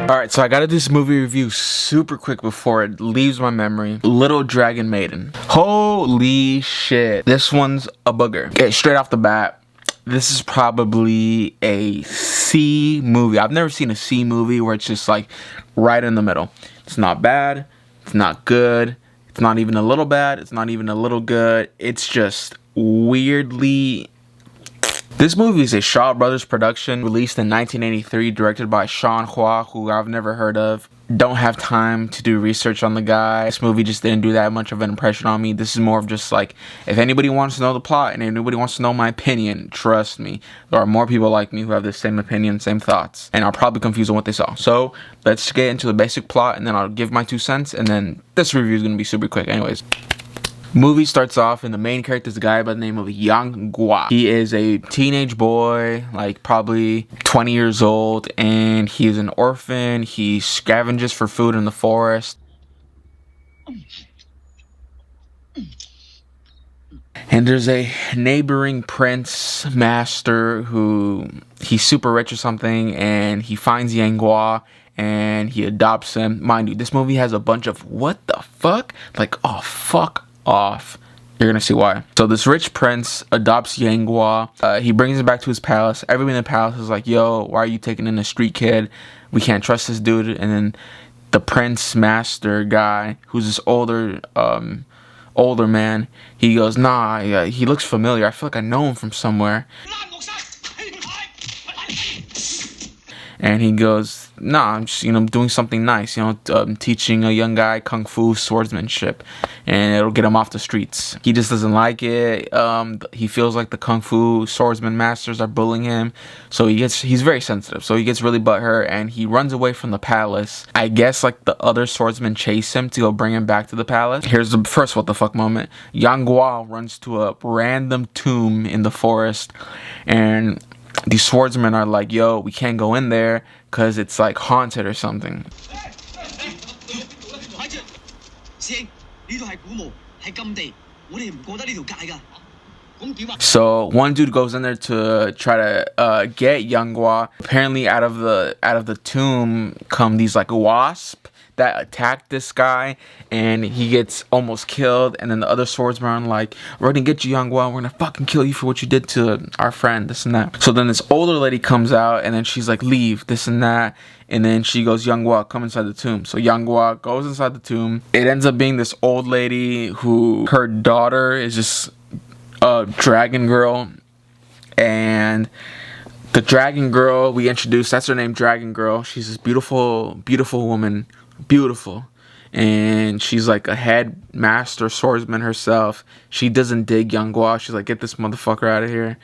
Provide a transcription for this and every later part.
Alright, so I gotta do this movie review super quick before it leaves my memory. Little Dragon Maiden. Holy shit. This one's a booger. Okay, straight off the bat, this is probably a C movie. I've never seen a C movie where it's just like right in the middle. It's not bad. It's not good. It's not even a little bad. It's not even a little good. It's just weirdly... This movie is a Shaw Brothers production, released in 1983, directed by Sean Hua, who I've never heard of. Don't have time to do research on the guy. This movie just didn't do that much of an impression on me. This is more of just like, if anybody wants to know the plot and anybody wants to know my opinion, trust me, there are more people like me who have the same opinion, same thoughts, and are probably confused on what they saw. So let's get into the basic plot, and then I'll give my 2 cents, and then this review is going to be super quick. Anyways. Movie starts off and the main character is a guy by the name of Yang Guo. He is a teenage boy, like probably 20 years old, and he is an orphan. He scavenges for food in the forest. And there's a neighboring prince master who he's super rich or something, and he finds Yang Guo and he adopts him. Mind you, this movie has a bunch of what the fuck? Like, oh fuck off. You're gonna see why. So this rich prince adopts Yang Guo. He brings him back to his palace. Everybody in the palace is like, yo, why are you taking in a street kid? We can't trust this dude. And then the prince master guy, who's this older man, he goes, nah, yeah, he looks familiar. I feel like I know him from somewhere. And he goes, nah, I'm just, doing something nice, teaching a young guy kung fu swordsmanship, and it'll get him off the streets. He just doesn't like it. He feels like the kung fu swordsman masters are bullying him, so he's very sensitive. So he gets really butthurt, and he runs away from the palace. I guess like the other swordsmen chase him to go bring him back to the palace. Here's the first what the fuck moment. Yang Guo runs to a random tomb in the forest, and these swordsmen are like, yo, we can't go in there because it's like haunted or something. So one dude goes in there to try to get Yang Guo. Apparently out of the tomb come these like wasps that attacked this guy, and he gets almost killed. And then the other swordsmen are like, we're gonna get you, Yang Guo, we're gonna fucking kill you for what you did to our friend, this and that. So then this older lady comes out, and then she's like, leave, this and that. And then she goes, Yang Guo, come inside the tomb. So Yang Guo goes inside the tomb. It ends up being this old lady who, her daughter is just a dragon girl. And the dragon girl we introduced, that's her name, Dragon Girl. She's this beautiful, beautiful woman. Beautiful. And she's like a head master swordsman herself. She doesn't dig Yang Guo. She's like, get this motherfucker out of here.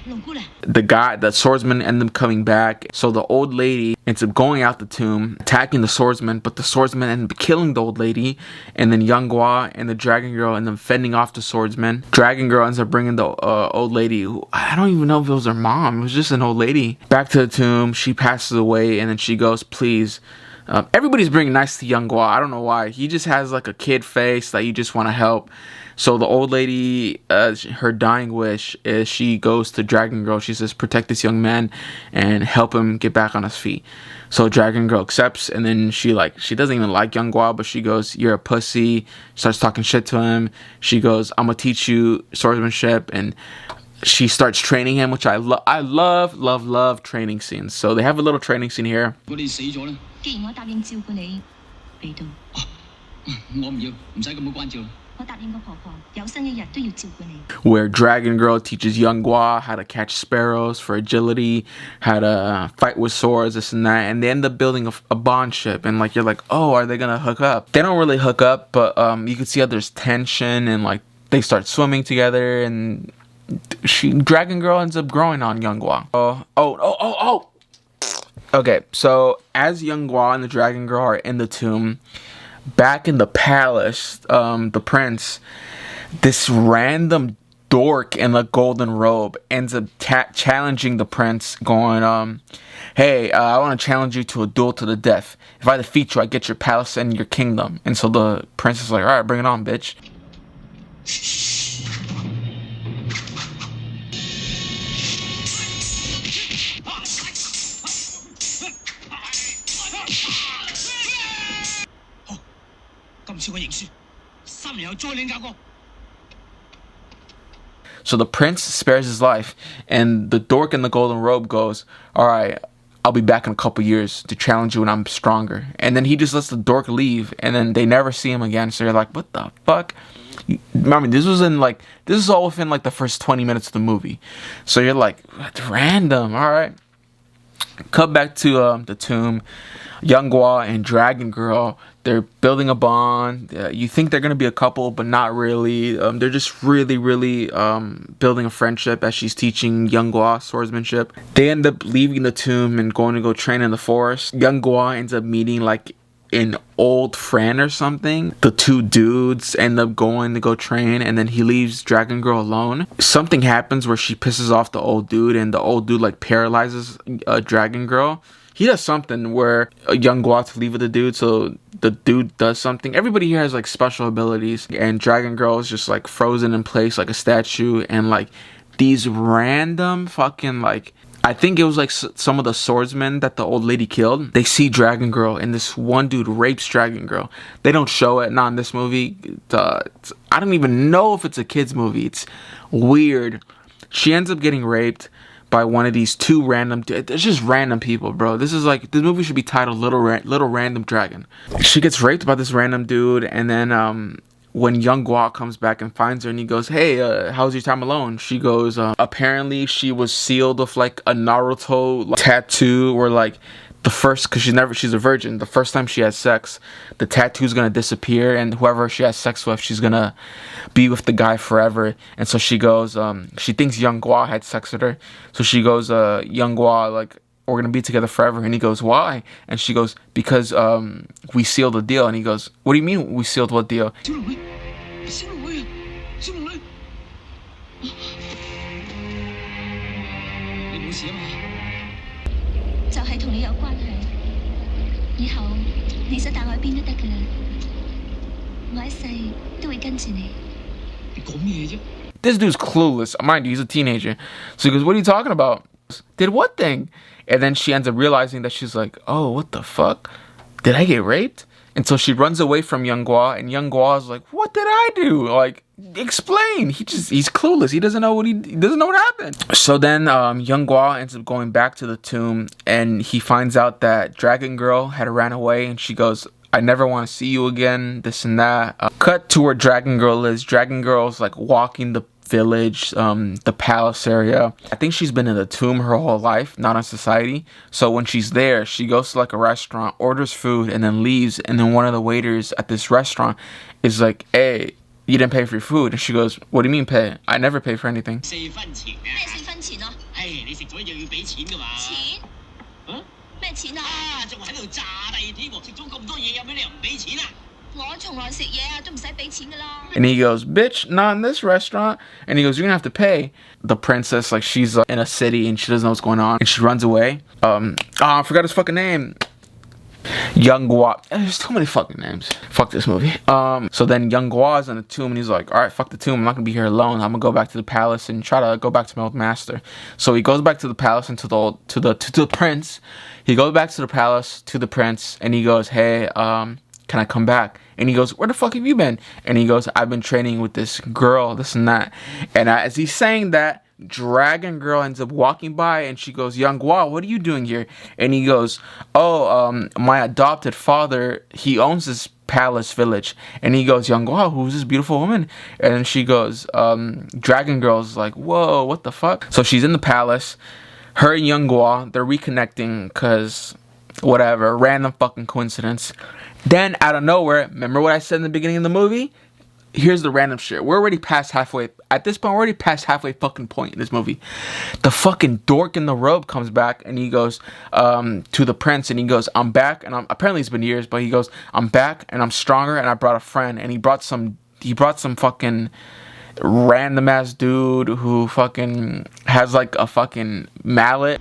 The swordsman ended up coming back. So the old lady ends up going out the tomb, attacking the swordsman, but the swordsman ended up killing the old lady. And then Yang Guo and the dragon girl end up fending off the swordsman. Dragon girl ends up bringing the old lady, who I don't even know if it was her mom, it was just an old lady, back to the tomb. She passes away, and then she goes, please. Everybody's being nice to Yang Guo. I don't know why. He just has like a kid face that you just want to help. So the old lady, her dying wish is she goes to Dragon Girl. She says, protect this young man and help him get back on his feet. So Dragon Girl accepts, and then she doesn't even like Yang Guo, but she goes, you're a pussy. Starts talking shit to him. She goes, I'm gonna teach you swordsmanship, and she starts training him, which I love training scenes. So they have a little training scene here. Where Dragon Girl teaches Yang Guo how to catch sparrows for agility, how to fight with swords, this and that, and they end up building a bond ship. And like, you're like, oh, are they gonna hook up? They don't really hook up, but you can see how there's tension, and like they start swimming together, and Dragon Girl ends up growing on Yang Guo. Okay, so as Yang Guo and the Dragon Girl are in the tomb, back in the palace, the prince, this random dork in the golden robe ends up challenging the prince, going, hey, I want to challenge you to a duel to the death. If I defeat you, I get your palace and your kingdom. And so the prince is like, all right, bring it on, bitch. So the prince spares his life, and the dork in the golden robe goes, all right, I'll be back in a couple years to challenge you when I'm stronger. And then he just lets the dork leave, and then they never see him again. So you're like, what the fuck? I mean, this is all within like the first 20 minutes of the movie. So you're like, that's random. All right. Cut back to the tomb. Young Gua and Dragon Girl, they're building a bond. You think they're gonna be a couple, but not really. They're just really building a friendship as she's teaching Young Gua swordsmanship. They end up leaving the tomb and going to go train in the forest. Young Gua ends up meeting like an old friend or something. The two dudes end up going to go train, and then he leaves Dragon Girl alone. Something happens where she pisses off the old dude, and the old dude like paralyzes Dragon Girl. He does something where Young Gua to leave with the dude, so the dude does something. Everybody here has like special abilities, and Dragon Girl is just like frozen in place like a statue, and like these random fucking like, I think it was like some of the swordsmen that the old lady killed. They see Dragon Girl, and this one dude rapes Dragon Girl. They don't show it, not in this movie. I don't even know if it's a kid's movie. It's weird. She ends up getting raped by one of these two random, it's just random people, bro. This movie should be titled Little Random Dragon. She gets raped by this random dude, and then when Young Gua comes back and finds her, and he goes, hey, how's your time alone? She goes, apparently she was sealed with like a Naruto tattoo, or like the first, because she's a virgin. The first time she has sex, the tattoo's gonna disappear, and whoever she has sex with, she's gonna be with the guy forever. And so she goes, she thinks Young Gua had sex with her, so she goes, Young Gua, like, we're gonna be together forever. And he goes, why? And she goes, because we sealed a deal. And he goes, what do you mean we sealed what deal? This dude's clueless. Mind you, he's a teenager. So he goes, what are you talking about? Did what thing? And then she ends up realizing that she's like, oh, what the fuck? Did I get raped? And so she runs away from Young Gua, and Young Gua is like, what did I do? Like, explain. He's clueless. He doesn't know what happened. So then Young Gua ends up going back to the tomb, and he finds out that Dragon Girl had ran away, and she goes, I never want to see you again, this and that. Cut to where Dragon Girl is. Dragon Girl's like walking the village, the palace area. I think she's been in the tomb her whole life, not in society. So when she's there, she goes to like a restaurant, orders food, and then leaves. And then one of the waiters at this restaurant is like, hey, you didn't pay for your food. And she goes, what do you mean pay? I never pay for anything. And he goes, bitch, not in this restaurant. And he goes, you're gonna have to pay. The princess, like, she's in a city and she doesn't know what's going on, and she runs away. I forgot his fucking name. Young Gua. There's too many fucking names. Fuck this movie. So then Young Gua is in the tomb, and he's like, all right, fuck the tomb. I'm not gonna be here alone. I'm gonna go back to the palace and try to go back to my old master. So he goes back to the palace and to the prince. He goes back to the palace to the prince, and he goes, hey, can I come back? And he goes, where the fuck have you been? And he goes, I've been training with this girl, this and that. And as he's saying that, Dragon Girl ends up walking by, and she goes, Young Gua, what are you doing here? And he goes, oh, my adopted father, he owns this palace village. And he goes, Young Gua, who's this beautiful woman? And then she goes, Dragon Girl's like, whoa, what the fuck? So she's in the palace. Her and Young Gua, they're reconnecting because whatever, random fucking coincidence. Then out of nowhere, remember what I said in the beginning of the movie? Here's the random shit. We're already past halfway. At this point, we're already past halfway fucking point in this movie. The fucking dork in the robe comes back, and he goes to the prince, and he goes, I'm back. And apparently it's been years, but he goes, I'm back, and I'm stronger, and I brought a friend. And he brought some fucking random ass dude who fucking has like a fucking mallet.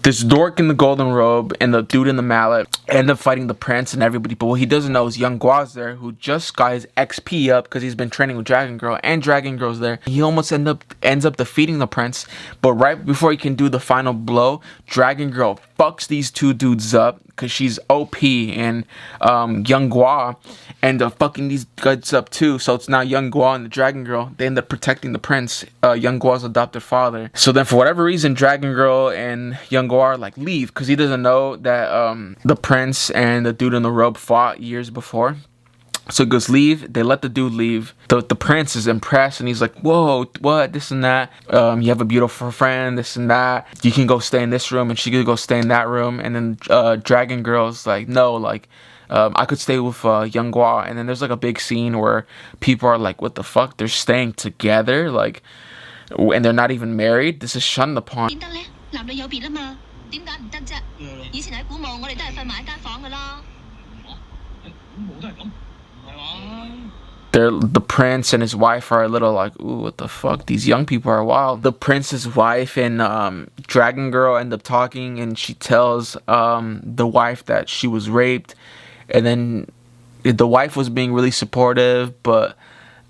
This dork in the golden robe and the dude in the mallet end up fighting the prince and everybody, but what he doesn't know is Young Gua's there, who just got his XP up because he's been training with Dragon Girl, and Dragon Girl's there. He almost ends up defeating the prince, but right before he can do the final blow, Dragon Girl fucks these two dudes up because she's OP, and Young Gua end up fucking these guys up too. So it's now Young Gua and the Dragon Girl. They end up protecting the prince, Young Gua's adopted father. So then for whatever reason, Dragon Girl and Young Gua are like leave because he doesn't know that the prince and the dude in the robe fought years before. So he goes leave. They let the dude leave. The prince is impressed and he's like, whoa, what, this and that. You have a beautiful friend, this and that. You can go stay in this room, and she could go stay in that room. And then Dragon Girl's like, no, like I could stay with Young Gua. And then there's like a big scene where people are like, what the fuck? They're staying together, like, and they're not even married. This is shunned upon. The prince and his wife are a little like, ooh, what the fuck? These young people are wild. The prince's wife and Dragon Girl end up talking, and she tells the wife that she was raped, and then the wife was being really supportive, but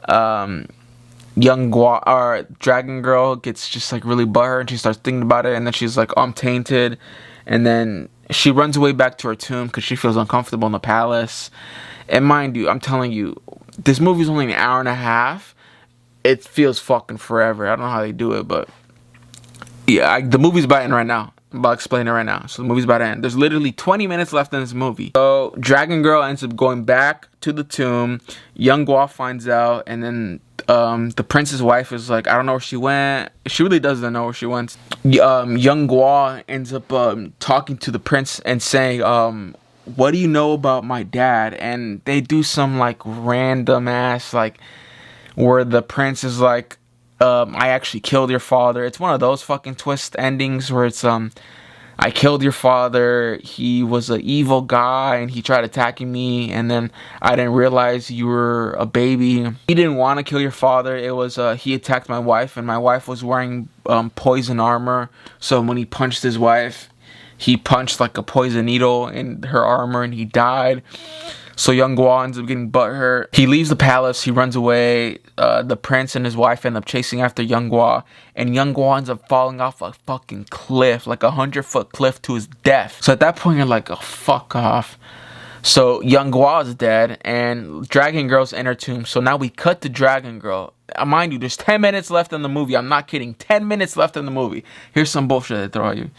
Young Gua or Dragon Girl gets just like really butthurt, and she starts thinking about it, and then she's like, oh, I'm tainted, and then she runs away back to her tomb because she feels uncomfortable in the palace. And mind you, I'm telling you, this movie's only an hour and a half. It feels fucking forever. I don't know how they do it, but yeah, the movie's about to end right now. I'm about to explain it right now. So the movie's about to end. There's literally 20 minutes left in this movie. So Dragon Girl ends up going back to the tomb. Young Gua finds out, and then the prince's wife is like, I don't know where she went. She really doesn't know where she went. Young Gua ends up talking to the prince and saying, what do you know about my dad? And they do some like random ass like where the prince is like, I actually killed your father. It's one of those fucking twist endings where it's I killed your father, he was an evil guy and he tried attacking me, and then I didn't realize you were a baby. He didn't want to kill your father. It was he attacked my wife, and my wife was wearing poison armor, so when he punched his wife, he punched like a poison needle in her armor and he died. So Young Gua ends up getting butthurt. He leaves the palace, he runs away. The prince and his wife end up chasing after Young Gua, and Young Gua ends up falling off a fucking cliff, like 100-foot cliff to his death. So at that point you're like, oh, fuck off. So Young Gua is dead and Dragon Girl's in her tomb. So now we cut to Dragon Girl. Mind you, there's 10 minutes left in the movie. I'm not kidding. 10 minutes left in the movie. Here's some bullshit they throw at you.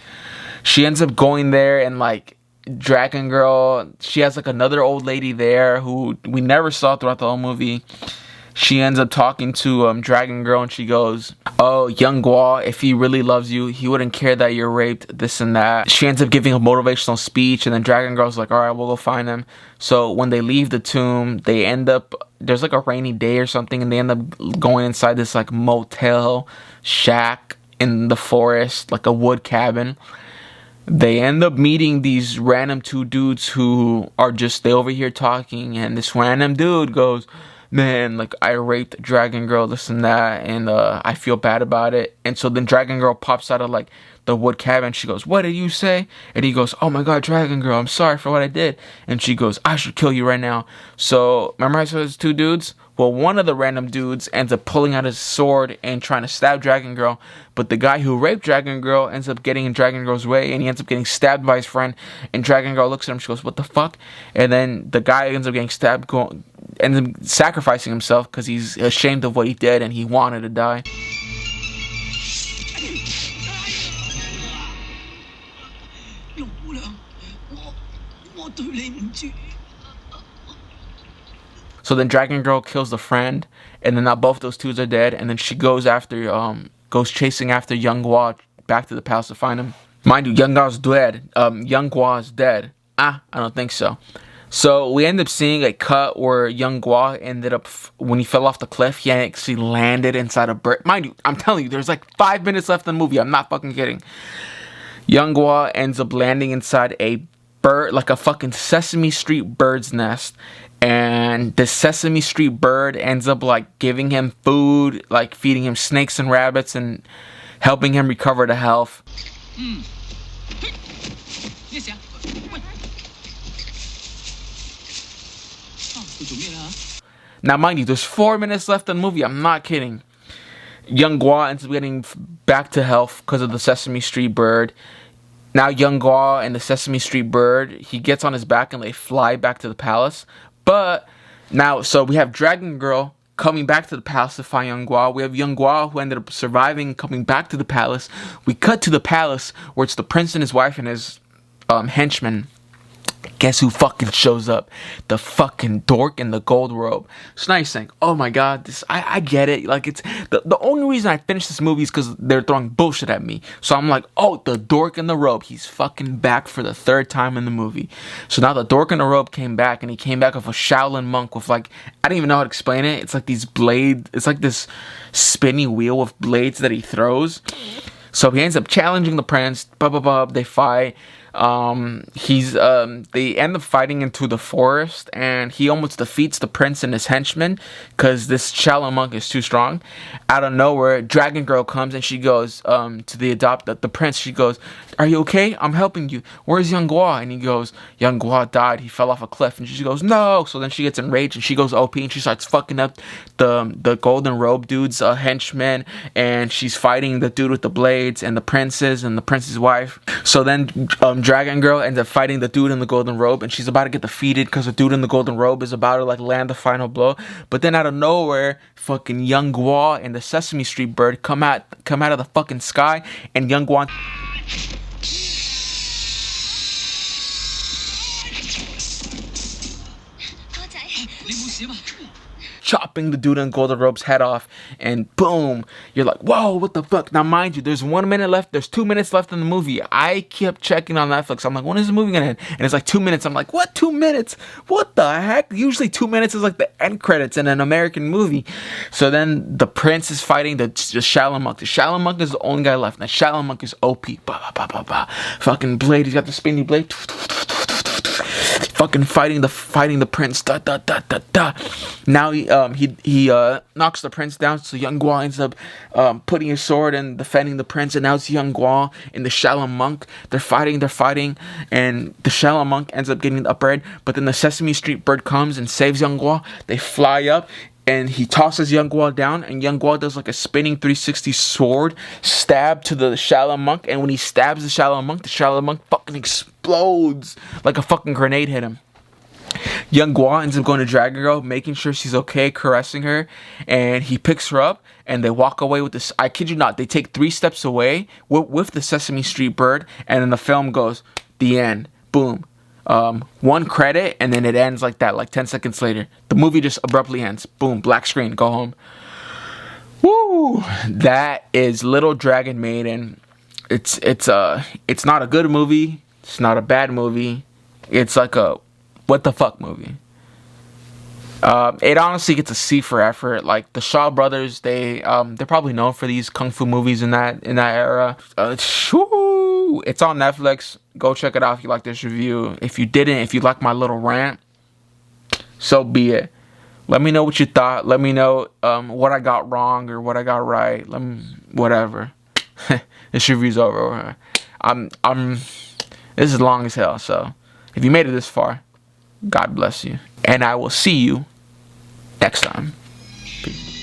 She ends up going there, and like Dragon Girl, she has like another old lady there who we never saw throughout the whole movie. She ends up talking to Dragon Girl, and she goes, oh, Young Gua, if he really loves you, he wouldn't care that you're raped, this and that. She ends up giving a motivational speech, and then Dragon Girl's like, alright, we'll go find him. So when they leave the tomb, they end up, there's like a rainy day or something, and they end up going inside this like motel shack in the forest, like a wood cabin. They end up meeting these random two dudes who are just, they over here talking, and this random dude goes, man, like I raped Dragon Girl, this and that, and I feel bad about it. And so then Dragon Girl pops out of like the wood cabin. She goes, what did you say? And he goes, oh my god, Dragon Girl, I'm sorry for what I did. And she goes, I should kill you right now. So remember I said those two dudes? Well, one of the random dudes ends up pulling out his sword and trying to stab Dragon Girl, but the guy who raped Dragon Girl ends up getting in Dragon Girl's way, and he ends up getting stabbed by his friend, and Dragon Girl looks at him, she goes, what the fuck? And then the guy ends up getting stabbed, ends up sacrificing himself because he's ashamed of what he did and he wanted to die. So then Dragon Girl kills the friend, and then now both those twos are dead, and then she goes chasing after Young Gua back to the palace to find him. Mind you, Young Gua's dead. Young Gua is dead. I don't think so. So we end up seeing a cut where Young Gua ended up, when he fell off the cliff, he actually landed inside a bird. Mind you, I'm telling you, there's like 5 minutes left in the movie. I'm not fucking kidding. Young Gua ends up landing inside a bird, like a fucking Sesame Street bird's nest. And the Sesame Street bird ends up like giving him food, like feeding him snakes and rabbits and helping him recover to health. Now, mind you, there's 4 minutes left in the movie. I'm not kidding. Young Gua ends up getting back to health because of the Sesame Street bird. Now, Young Gua and the Sesame Street bird, he gets on his back and they fly back to the palace. But now, so we have Dragon Girl coming back to the palace to find Young Gua. We have Young Gua who ended up surviving, coming back to the palace. We cut to the palace where it's the prince and his wife and his henchmen. Guess who fucking shows up? The fucking dork in the gold robe. So now you're saying, oh my god, this I get it. Like, it's the only reason I finished this movie is because they're throwing bullshit at me. So I'm like, oh, the dork in the robe, he's fucking back for the 3rd time in the movie. So now the dork in the robe came back, and he came back with a Shaolin monk with, like, I don't even know how to explain it. It's like these blades, it's like this spinny wheel with blades that he throws. So he ends up challenging the prince. They fight. They end up fighting into the forest, and he almost defeats the prince and his henchmen because this Shaolin monk is too strong. Out of nowhere, Dragon Girl comes and she goes to the prince. She goes, "Are you okay? I'm helping you. Where's Young Gua?" And he goes, "Young Gua died. He fell off a cliff." And she goes, "No." So then she gets enraged and she goes OP and she starts fucking up the golden robe dude's henchmen, and she's fighting the dude with the blades and the princes and the prince's wife. So then Dragon Girl ends up fighting the dude in the golden robe, and she's about to get defeated because the dude in the golden robe is about to like land the final blow. But then out of nowhere, fucking Young Gua and the Sesame Street bird come out of the fucking sky, and Young Gua chopping the dude in golden robe's head off, and boom, you're like, whoa, what the fuck? Now mind you, there's 1 minute left, there's 2 minutes left in the movie. I kept checking on Netflix. I'm like, when is the movie gonna end? And it's like 2 minutes. I'm like, what, 2 minutes? What the heck? Usually 2 minutes is like the end credits in an American movie. So then the prince is fighting the Shaolin monk. The Shaolin monk is the only guy left. And the Shaolin monk is OP. Fucking blade, he's got the spinny blade. Fucking fighting the prince. Now he knocks the prince down. So Young Gua ends up putting his sword and defending the prince. And now it's Young Gua and the Shaolin monk. They're fighting, and the Shaolin monk ends up getting the upper end. But then the Sesame Street bird comes and saves Young Gua. They fly up, and he tosses Young Gua down, and Young Gua does like a spinning 360 sword stab to the Shaolin monk, and when he stabs the Shaolin monk fucking explodes like a fucking grenade hit him. Young Gua ends up going to Dragon Girl, making sure she's okay, caressing her, and he picks her up, and they walk away with this. I kid you not, they take 3 steps away with the Sesame Street bird, and then the film goes, the end, boom. 1 credit, and then it ends like that, like 10 seconds later. The movie just abruptly ends. Boom, black screen, go home. Woo! That is Little Dragon Maiden. It's not a good movie. It's not a bad movie. It's like a what the fuck movie. It honestly gets a C for effort. Like the Shaw brothers, they're probably known for these kung fu movies in that era. It's on Netflix. Go check it out if you like this review. If you didn't, if you like my little rant, so be it. Let me know what you thought. Let me know what I got wrong or what I got right. Whatever. This review's over. This is long as hell. So if you made it this far, God bless you, and I will see you next time. Peace.